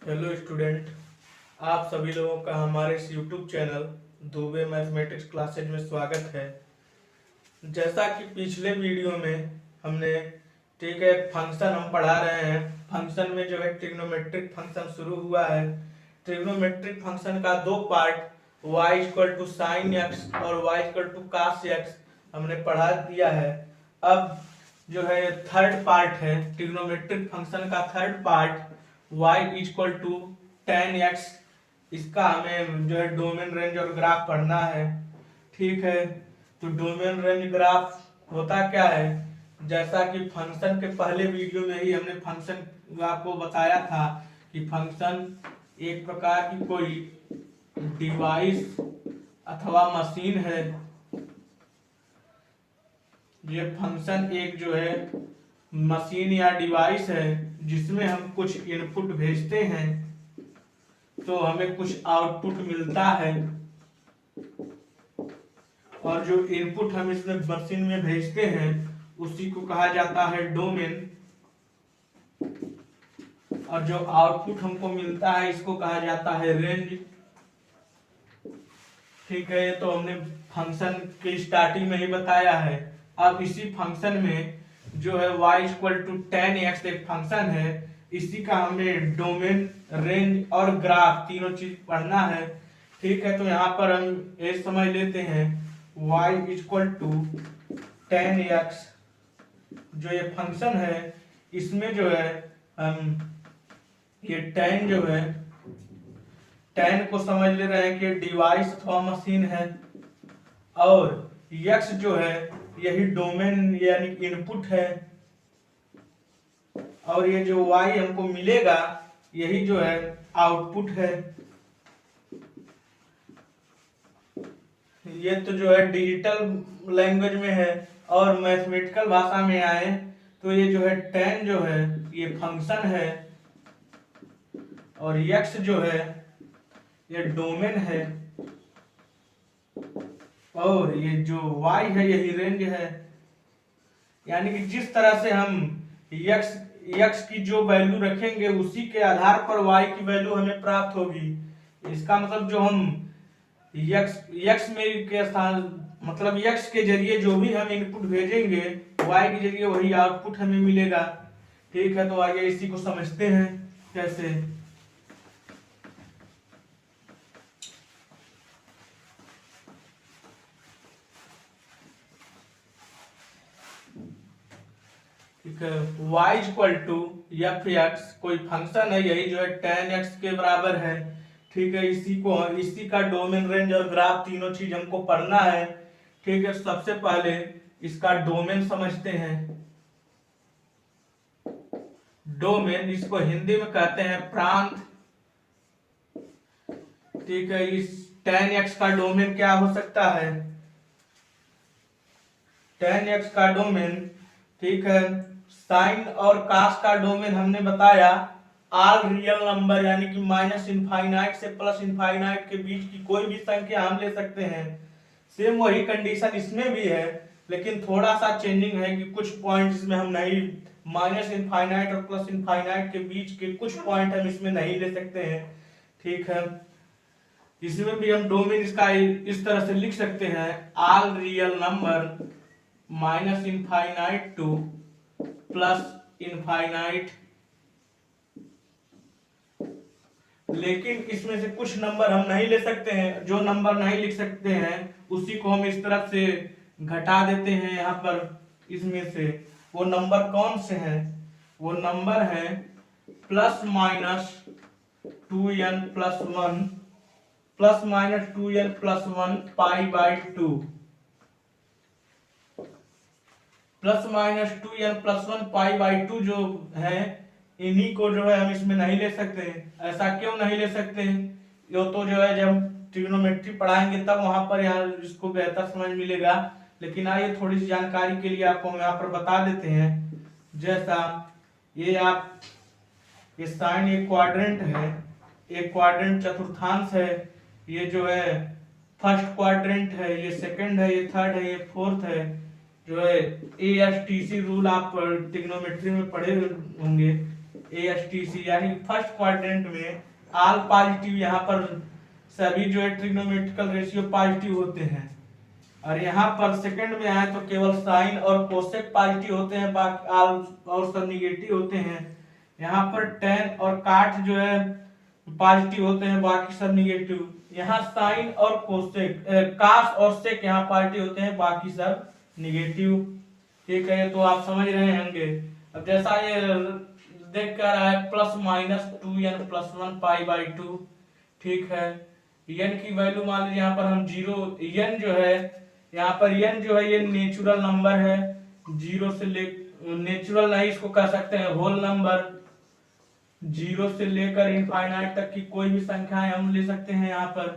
Hello student, आप सभी लोगों का हमारे इस YouTube channel Dubey mathematics classes में स्वागत है। जैसा कि पिछले वीडियो में हमने फंक्शन हम पढ़ा रहे हैं। फंक्शन में जो है ट्रिग्नोमेट्रिक फंक्शन शुरू हुआ है। ट्रिग्नोमेट्रिक फंक्शन का दो part y equal to sine x और y equal to cos x हमने पढ़ा दिया है। अब जो है थर्ड पार्ट है ट्रिग्नोमेट्रिक फंक्शन का third part y equal to tan x. इसका हमें जो है डोमेन रेंज और ग्राफ पढ़ना है। ठीक है, तो डोमेन रेंज ग्राफ होता क्या है? जैसा कि फंक्शन के पहले वीडियो में ही हमने फंक्शन आपको बताया था कि फंक्शन एक प्रकार की कोई डिवाइस अथवा मशीन है। ये फंक्शन एक जो है मशीन या डिवाइस है जिसमें हम कुछ इनपुट भेजते हैं तो हमें कुछ आउटपुट मिलता है, और जो इनपुट हम इसमें मशीन में भेजते हैं उसी को कहा जाता है डोमेन, और जो आउटपुट हमको मिलता है इसको कहा जाता है रेंज। ठीक है, तो हमने फंक्शन के स्टार्टिंग में ही बताया है। अब इसी फंक्शन में जो है y equal to tan x एक फंक्शन है, इसी का हमें डोमेन रेंज और ग्राफ तीनों चीज पढ़ना है। ठीक है, तो यहाँ पर हम ये समझ लेते हैं y equal to tan x जो ये फंक्शन है, इसमें जो है हम ये टेन जो है टेन को समझ ले रहे हैं कि डिवाइस अथवा मशीन है, और x जो है यही डोमेन यानी इनपुट है, और ये जो y हमको मिलेगा यही जो है आउटपुट है। ये तो जो है डिजिटल लैंग्वेज में है, और मैथमेटिकल भाषा में आए तो ये जो है टेन जो है ये फंक्शन है, और x जो है ये डोमेन है, और ये जो y है यही रेंज है। यानी कि जिस तरह से हम x की जो वैल्यू रखेंगे उसी के आधार पर y की वैल्यू हमें प्राप्त होगी। इसका मतलब जो हम x में के स्थान मतलब x के जरिए जो भी हम इनपुट भेजेंगे y के जरिए वही आउटपुट हमें मिलेगा। ठीक है, तो आइए इसी को समझते हैं कैसे। ठीक है, y equal to f x कोई फंक्शन है, यही जो है टेन एक्स के बराबर है। ठीक है, इसी का डोमेन रेंज और ग्राफ तीनों चीज हमको पढ़ना है। ठीक है, सबसे पहले इसका डोमेन समझते हैं। डोमेन इसको हिंदी में कहते हैं प्रांत। ठीक है, इस टेन एक्स का डोमेन क्या हो सकता है? टेन एक्स का डोमेन, ठीक है, साइन और कास का डोमेन हमने बताया ऑल रियल नंबर, यानी कि माइनस इनफाइनाइट से प्लस इनफाइनाइट के बीच की कोई भी संख्या हम ले सकते हैं। सेम वही कंडीशन इसमें भी है, लेकिन थोड़ा सा चेंजिंग है कि कुछ पॉइंट इसमें हम नहीं, माइनस इनफाइनाइट और प्लस इनफाइनाइट के बीच के कुछ पॉइंट हम इसमें नहीं ले सकते हैं। ठीक है, इसमें भी हम डोमेन इसका इस तरह से लिख सकते हैं all real number minus infinite two plus infinite. लेकिन इसमें से कुछ नंबर हम नहीं ले सकते हैं। जो नंबर नहीं लिख सकते हैं उसी को हम इस तरफ से घटा देते हैं। यहाँ पर इसमें से वो नंबर कौन से हैं? वो नंबर है plus minus 2n plus 1 plus minus 2n plus 1 pi by 2, plus minus 2n plus 1 pi by 2 जो है, इन्हीं को जो है हम इसमें नहीं ले सकते हैं। ऐसा क्यों नहीं ले सकते हैं? यो तो जो है जब ट्रिग्नोमेट्री पढ़ाएंगे तब वहां पर यहाँ इसको बेहतर समझ मिलेगा, लेकिन आइए थोड़ी सी जानकारी के लिए आपको हम यहाँ पर बता देते हैं। जैसा ये साइन एक क्वाड्रेंट है, एक क्वाड्रेंट चतुर्थांश है, ये जो है फर्स्ट क्वाड्रेंट है, ये सेकंड है, ये थर्ड है, ये फोर्थ है। जो है ASTC रूल आप ट्रिग्नोमेट्री में पढ़े होंगे। ASTC यानी फर्स्ट क्वाड्रेंट में ऑल पॉजिटिव, यहाँ पर सभी जो है ट्रिग्नोमेट्रिकल रेशियो पॉजिटिव होते हैं। और यहाँ पर सेकंड में आए तो केवल साइन और कोसेक पॉजिटिव होते हैं, बाकी ऑल और सब निगेटिव होते हैं। यहाँ पर टेन और काट जो है पॉजिटिव होते हैं, बाकी सब निगेटिव। यहाँ साइन और कोसेक कास और सेक यहाँ पॉजिटिव होते हैं, बाकी सब निगेटिव। ठीक है, तो आप समझ रहे होंगे। अब जैसा ये देख कर रहा है +-2n+1π/2। ठीक है, n की वैल्यू मान लीजिए यहाँ पर हम 0, n जो है यहाँ पर n जो है ये नेचुरल नंबर है, 0 से ले नेचुरल नहीं इसको कह सकते हैं होल नंबर, 0 से लेकर इनफाइनाइट तक की कोई भी संख्याएं हम ले सकते हैं यहाँ पर।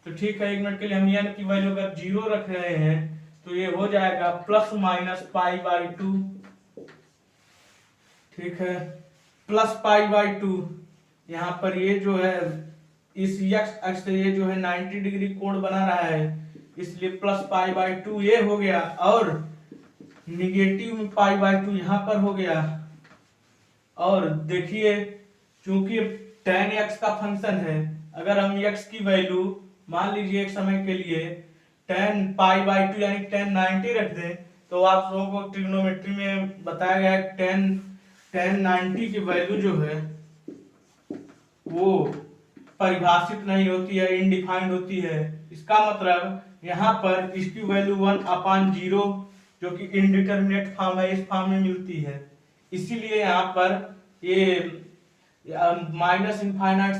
तो ठीक है, 1 मिनट के लिए हम n की वैल्यू अगर 0 रख रहे हैं तो ये हो जाएगा +-π/2। ठीक है, +π/2। यहाँ पर ये जो है इस x अक्ष से ये जो है 90 डिग्री कोण बना रहा है, इसलिए +π/2 ये हो गया। और निगेटिव में π/2 यहाँ पर हो गया। और देखिए, चूंकि tan x का फंक्शन है, अगर हम x की वैल्यू मान लीजिए एक समय के लिए tan π/2 यानी tan 90 रख दें, तो आप लोगों को ट्रिग्नोमेट्री में बताया गया है tan 90 की वैल्यू जो है वो परिभाषित नहीं होती है, इनडिफाइंड होती है। इसका मतलब यहाँ पर इसकी वैल्यू 1/0 जो कि इनडिटरमिनेट फॉर्म है, इस फॉर्म में मिलती है। इसीलिए यहाँ पर ये -∞ से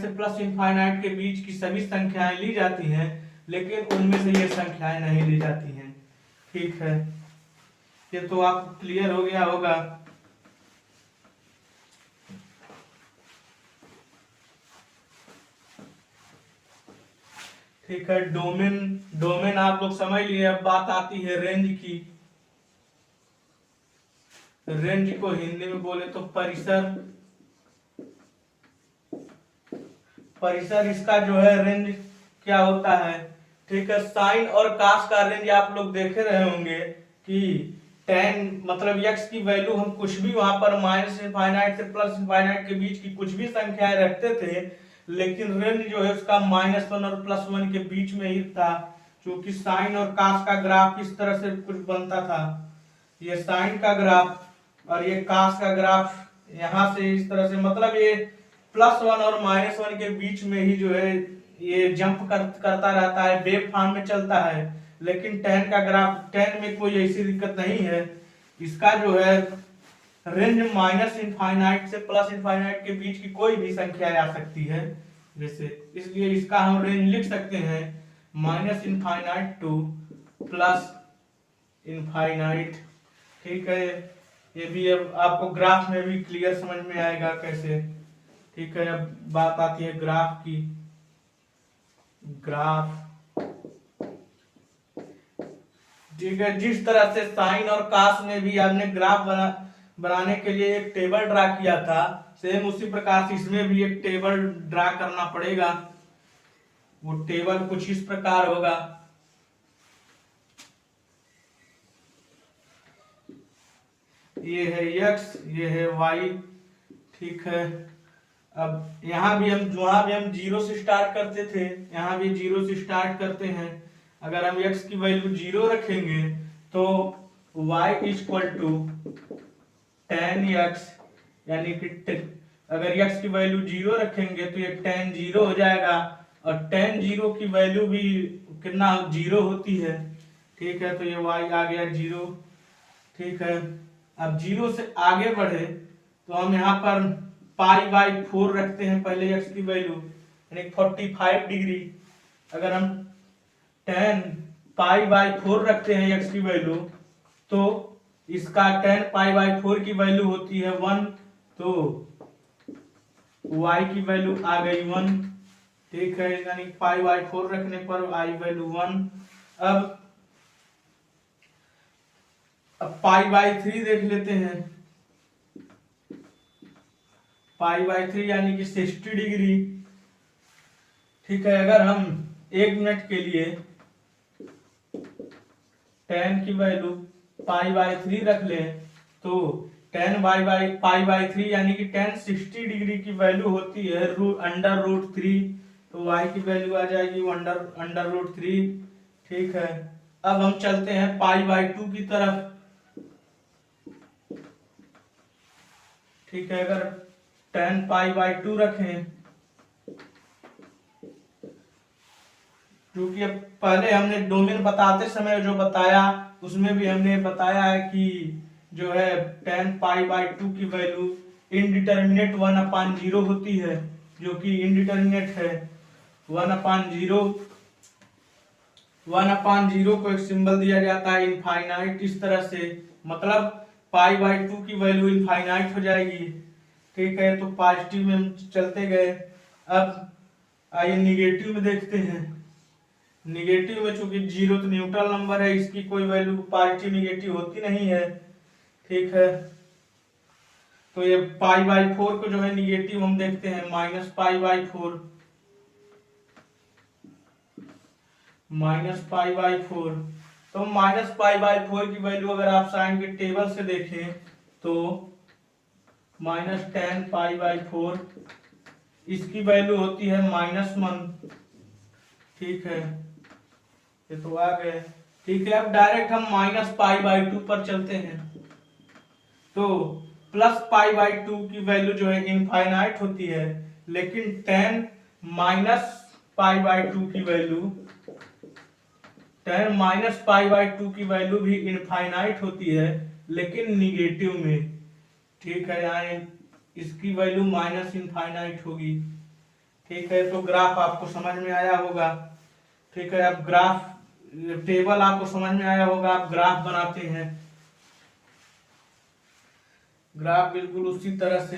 +∞ के बीच की सभी संख्याएं ली जाती हैं, लेकिन उनमें से ये संख्याएं नहीं ली जाती हैं। ठीक है, ये तो आपको क्लियर हो गया होगा। ठीक है, डोमेन आप लोग समझ लिए। अब बात आती है रेंज की। रेंज को हिंदी में बोले तो परिसर। परिसर इसका जो है रेंज क्या होता है। ठीक है, साइन और कास का रेंज आप लोग देखे रहे होंगे कि tan मतलब x की वैल्यू हम कुछ भी वहां पर -∞ से +∞ के बीच की कुछ भी संख्याएं रखते थे, लेकिन रेंज जो है उसका -1 और +1 के बीच में ही था। क्योंकि साइन और कास का ग्राफ इस तरह से कुछ बनता था, ये साइन का ग्राफ और ये कास का ग्राफ यहाँ से इस तरह से, मतलब ये +1 और -1 के बीच में ही जो है ये जंप करता रहता है, वेव फॉर्म में चलता है। लेकिन tan का ग्राफ, tan में कोई ऐसी दिक्कत नहीं है। इसका जो है रेंज -∞ से +∞ के बीच की कोई भी संख्या आ सकती है जैसे, इसलिए इसका हम रेंज लिख सकते हैं -∞ to +∞। ठीक है, ये भी अब आपको ग्राफ में भी क्लियर समझ में आएगा कैसे। ठीक है, अब बात आती है ग्राफ की। ग्राफ ठीक है, जिस तरह से साइन और कास में भी आपने ग्राफ बनाने के लिए एक टेबल ड्रा किया था, सेम उसी प्रकार से इसमें भी एक टेबल ड्रा करना पड़ेगा। वो टेबल कुछ इस प्रकार होगा। ये है x, ये है y। ठीक है, अब यहाँ भी हम 0 से स्टार्ट करते थे, यहाँ भी 0 से स्टार्ट करते हैं। अगर हम x की वैल्यू 0 रखेंगे तो y = tan x, यानी कि अगर x की वैल्यू 0 रखेंगे तो ये tan 0 हो जाएगा। और tan 0 की वैल्यू भी कितना 0 होती है। ठीक है, तो ये y आ गया 0। ठीक है, अब 0 से आगे बढ़े तो हम यहाँ पर π/4 रखते हैं पहले x की वैल्यू, यानी 45 डिग्री। अगर हम tan π/4 रखते हैं x की वैल्यू, तो इसका tan π/4 की वैल्यू होती है 1, तो y की वैल्यू आ गई 1। ठीक है, यानी π/4 रखने पर y वैल्यू 1। अब π/3 देख लेते हैं। π/3 यानी कि 60 डिग्री। ठीक है, अगर हम 1 मिनट के लिए tan की वैल्यू π/3 रख लें तो tan पाई बाई 3 यानी कि tan 60 डिग्री की वैल्यू होती है √3, तो y की वैल्यू आ जाएगी √3। ठीक है, अब हम चलते हैं पाई बाई 2 की तरफ। ठीक है, अगर tan पाई बाई 2 रखें, क्योंकि अब पहले हमने डोमेन बताते समय जो बताया उसमें भी हमने बताया है कि जो है tan पाई बाई 2 की वैल्यू इनडिटर्मिनेट 1/0 होती है, जो कि इनडिटर्मिनेट है 1/0। 1/0 को एक सिंबल दिया जाता है इनफाइनाइट, इस तरह से, मतलब पाई बाई 2 की वैल्यू इनफाइनाइट हो जाएगी। ठीक है, तो पॉजिटिव में हम चलते गए। अब आइए निगेटिव में देखते हैं। निगेटिव में चूंकि 0 तो न्यूट्रल नंबर है, इसकी कोई वैल्यू पॉजिटिव निगेटिव होती नहीं है। ठीक है, तो ये पाई बाई 4 को जो है निगेटिव हम देखते हैं -पाई बाई 4। -पाई बाई 4, तो -पाई बाई 4 की वैल्यू अगर आप साइन के टेबल से देखें तो -tan पाई बाई 4 इसकी वैल्यू होती है -1। ठीक है, ये तो आ गए। ठीक है, अब डायरेक्ट हम -पाई बाई 2 पर चलते हैं। तो +पाई बाई 2 की वैल्यू जो है इनफाइनाइट होती है, लेकिन tan -पाई बाई 2 की वैल्यू की वैल्यू भी इनफाइनाइट होती है, लेकिन निगेटिव में। ठीक है, यहाँ इसकी वैल्यू माइनस इनफाइनाइट होगी। ठीक है, तो ग्राफ आपको समझ में आया होगा। ठीक है, अब ग्राफ टेबल आपको समझ में आया होगा, आप ग्राफ बनाते हैं। ग्राफ बिल्कुल उसी तरह से,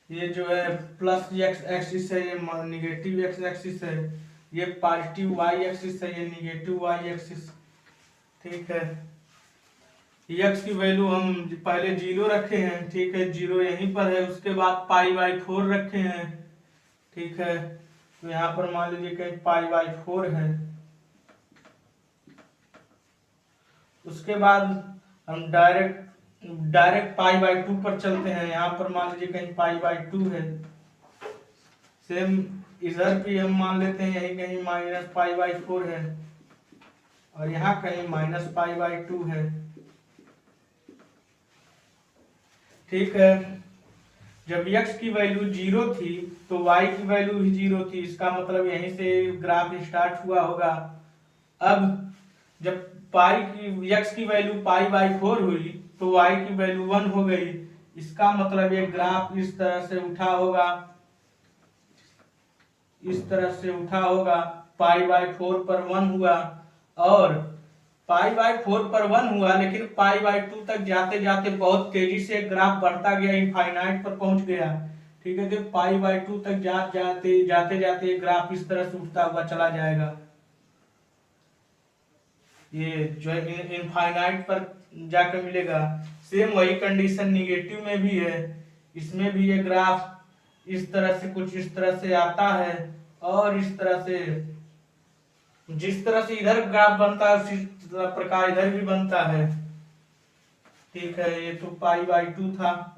ये जो है प्लस एक्स एक्सिस है, ये निगेटिव एक्स एक्सिस है, ये पॉजिटिव वाई एक्सिस है, ये निगेटिव वाई एक्सिस। ठीक है, एक्स की वैल्यू हम पहले 0 रखे हैं। ठीक है, 0 यहीं पर है, उसके बाद पाई बाई 4 रखे हैं। ठीक है, तो यहाँ पर मान लीजिए कहीं पाई बाई 4 है। उसके बाद हम डायरेक्ट पाई बाई 2 पर चलते हैं। यहाँ पर मान लीजिए कहीं पाई बाई 2 है। सेम इधर भी हम मान लेते हैं यही कहीं -पाई बाई 4 है, और यहाँ कहीं -पाई बाई 2 है। ठीक है, जब x की वैल्यू 0 थी तो y की वैल्यू भी 0 थी, इसका मतलब यहीं से ग्राफ स्टार्ट हुआ होगा। अब जब x की वैल्यू पाई बाई 4 हुई तो y की वैल्यू 1 हो गई, इसका मतलब ये ग्राफ इस तरह से उठा होगा, इस तरह से उठा होगा। पाई बाई 4 पर 1 हुआ, और पाई बाई 4 पर 1 हुआ, लेकिन पाई बाई 2 तक जाते जाते बहुत तेजी से ग्राफ बढ़ता गया, इनफाइनाइट पर पहुंच गया। ठीक है, तो पाई बाई 2 तक जाते जाते ग्राफ इस तरह से उठता हुआ चला जाएगा। ये जो है इनफाइनाइट पर जाकर मिलेगा। सेम वही कंडीशन निगेटिव में भी है, इसमें भी ये ग्राफ इस तरह से, कुछ इस तरह से आता है, और इस तरह से, जिस तरह से इधर ग्राफ बनता है उसी प्रकार इधर भी बनता है। ठीक है, ये तो पाई बाई 2 था।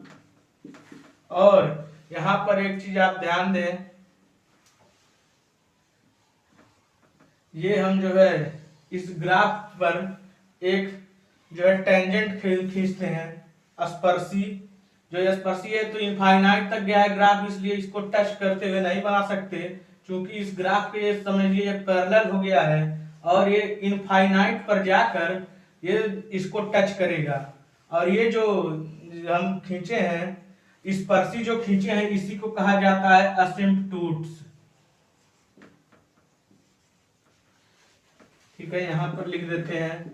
और यहाँ पर एक चीज आप ध्यान दें, ये हम जो है इस ग्राफ पर एक जो है टेंजेंट खींचते हैं, स्पर्शी। जो स्पर्शी है तो इनफाइनाइट तक गया है ग्राफ, इसलिए इसको टच करते हुए नहीं बना सकते, क्योंकि इस ग्राफ के समझिए पैरेलल हो गया है, और ये इनफाइनाइट पर जाकर ये इसको टच करेगा। और ये जो हम खींचे हैं, स्पर्शी जो खींचे हैं, इसी को कहा जाता है असिम्पटोट्स। ठीक है, यहां पर लिख देते हैं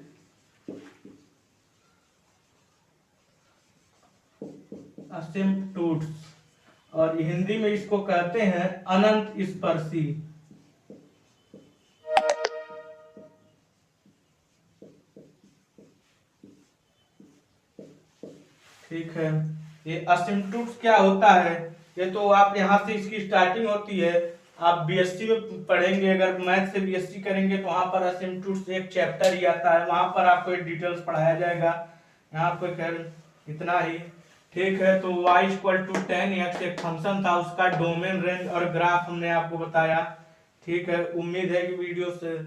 असिम्पटोट्स, और हिंदी में इसको कहते हैं अनंत स्पर्शी। ठीक है, ये असिम्पटोट्स क्या होता है, ये तो आप यहां से इसकी स्टार्टिंग होती है, आप बीएससी में पढ़ेंगे, अगर मैथ से बीएससी करेंगे तो वहाँ पर असिम्प्टोट्स एक चैप्टर ही आता है, वहाँ पर आपको डिटेल्स पढ़ाया जाएगा। यहाँ पे खैर इतना ही, ठीक है। तो y = 10x एक फंक्शन था, उसका डोमेन, रेंज और ग्राफ हमने आपको बताया। ठीक है, उम्मीद है कि वीडियो से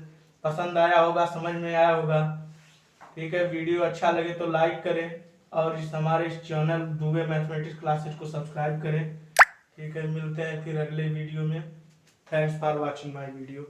पसंद आया होगा, समझ में आया होगा। ठीक है, वीडियो अच्छा लगे तो लाइक करें और हमारे इस चैनल दुबे मैथमेटिक्स क्लासेज को सब्सक्राइब करें। ठीक है, मिलते हैं फिर अगले वीडियो में। Thanks for watching my video.